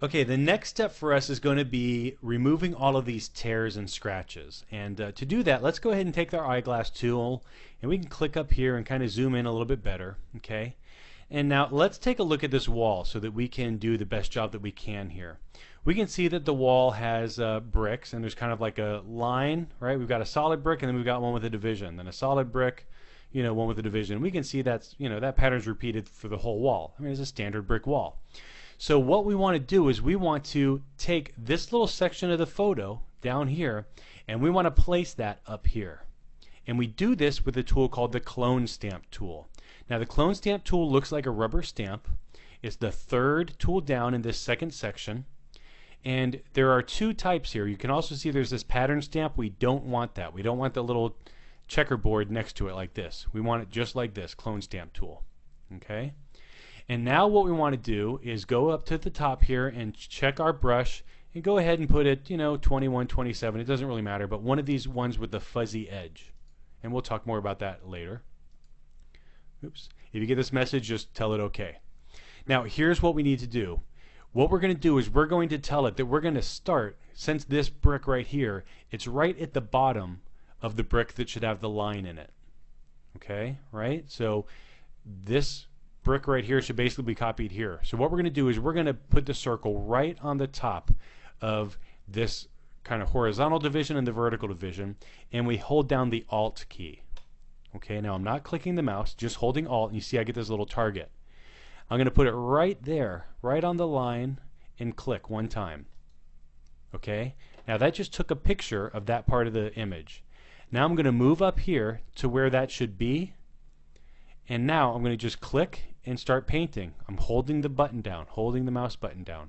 Okay, the next step for us is going to be removing all of these tears and scratches. And to do that, let's go ahead and take our eyeglass tool and we can click up here and kind of zoom in a little bit better. Okay. And now let's take a look at this wall so that we can do the best job that we can here. We can see that the wall has bricks and there's kind of like a line, right? We've got a solid brick and then we've got one with a division. Then a solid brick, one with a division. We can see that's, that pattern's repeated for the whole wall. I mean, it's a standard brick wall. So what we want to do is we want to take this little section of the photo down here and we want to place that up here. And we do this with a tool called the clone stamp tool. Now the clone stamp tool looks like a rubber stamp. It's the third tool down in this second section. And there are two types here. You can also see there's this pattern stamp. We don't want that. We don't want the little checkerboard next to it like this. We want it just like this, clone stamp tool. Okay? And now what we want to do is go up to the top here and check our brush and go ahead and put it, 21, 27. It doesn't really matter, but one of these ones with the fuzzy edge. And we'll talk more about that later. Oops. If you get this message, just tell it okay. Now here's what we need to do. What we're going to do is we're going to tell it that we're going to start, since this brick right here, it's right at the bottom of the brick that should have the line in it. Okay, right? So this brick right here should basically be copied here. So what we're going to do is we're going to put the circle right on the top of this kind of horizontal division and the vertical division, and we hold down the Alt key. Okay, now I'm not clicking the mouse, just holding Alt, and you see I get this little target. I'm going to put it right there, right on the line, and click one time. Okay, now that just took a picture of that part of the image. Now I'm going to move up here to where that should be, and now I'm going to just click and start painting. I'm holding the button down, holding the mouse button down.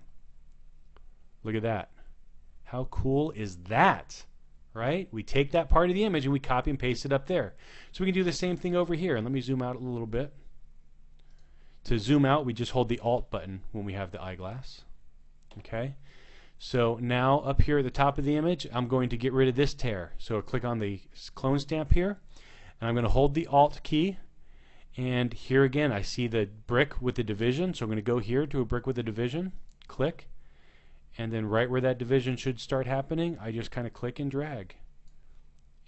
Look at that. How cool is that? Right? We take that part of the image and we copy and paste it up there. So we can do the same thing over here. And let me zoom out a little bit. To zoom out, we just hold the Alt button when we have the eyeglass. Okay? So now up here at the top of the image, I'm going to get rid of this tear. So I'll click on the clone stamp here, and I'm going to hold the Alt key. And here again, I see the brick with the division, so I'm going to go here to a brick with a division, click, and then right where that division should start happening, I just kind of click and drag.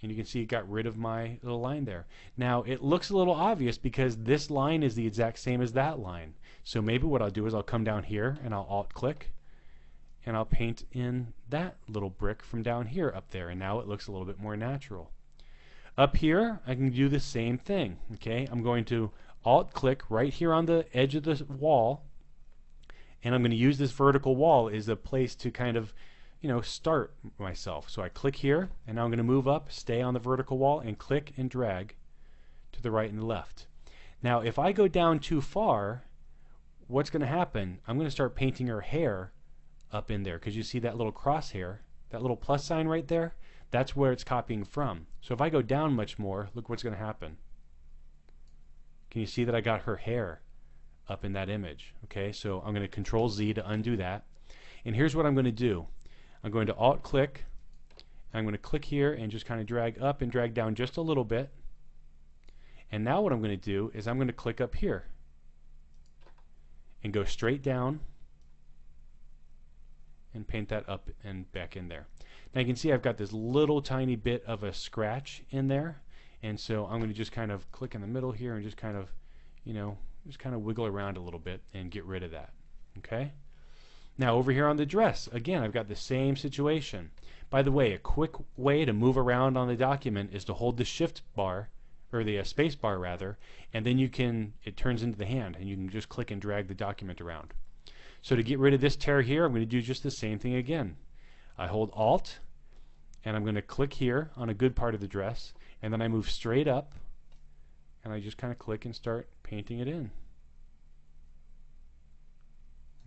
And you can see it got rid of my little line there. Now, it looks a little obvious because this line is the exact same as that line. So maybe what I'll do is I'll come down here and I'll Alt-click, and I'll paint in that little brick from down here up there, and now it looks a little bit more natural. Up here, I can do the same thing. Okay, I'm going to Alt-click right here on the edge of the wall, and I'm going to use this vertical wall as a place to kind of, start myself. So I click here, and now I'm going to move up, stay on the vertical wall, and click and drag to the right and the left. Now, if I go down too far, what's going to happen? I'm going to start painting her hair up in there, because you see that little crosshair, that little plus sign right there? That's where it's copying from. So if I go down much more, look what's going to happen. Can you see that I got her hair up in that image? Okay, so I'm going to Control Z to undo that. And here's what I'm going to do. I'm going to Alt-click. I'm going to click here and just kind of drag up and drag down just a little bit. And now what I'm going to do is I'm going to click up here and go straight down and paint that up and back in there. Now you can see I've got this little tiny bit of a scratch in there, and so I'm going to just kind of click in the middle here and just kind of, just kind of wiggle around a little bit and get rid of that. Okay? Now over here on the dress, again, I've got the same situation. By the way, a quick way to move around on the document is to hold the Shift bar, or the space bar rather, and then it turns into the hand, and you can just click and drag the document around. So to get rid of this tear here, I'm going to do just the same thing again. I hold Alt, and I'm going to click here on a good part of the dress, and then I move straight up, and I just kind of click and start painting it in.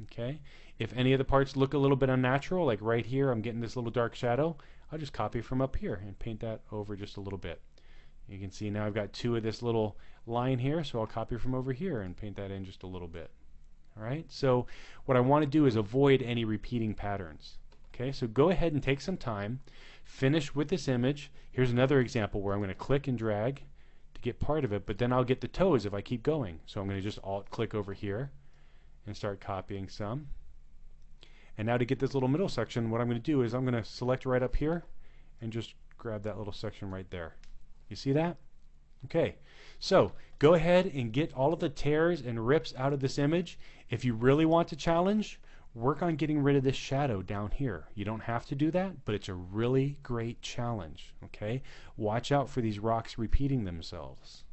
Okay? If any of the parts look a little bit unnatural, like right here I'm getting this little dark shadow, I'll just copy from up here and paint that over just a little bit. You can see now I've got two of this little line here, so I'll copy from over here and paint that in just a little bit. Alright, so what I want to do is avoid any repeating patterns. Okay, so go ahead and take some time, finish with this image. Here's another example where I'm going to click and drag to get part of it, but then I'll get the toes if I keep going. So I'm going to just Alt-click over here and start copying some. And now to get this little middle section, what I'm going to do is I'm going to select right up here and just grab that little section right there. You see that? Okay, so go ahead and get all of the tears and rips out of this image. If you really want to challenge, work on getting rid of this shadow down here. You don't have to do that, but it's a really great challenge. Okay, watch out for these rocks repeating themselves.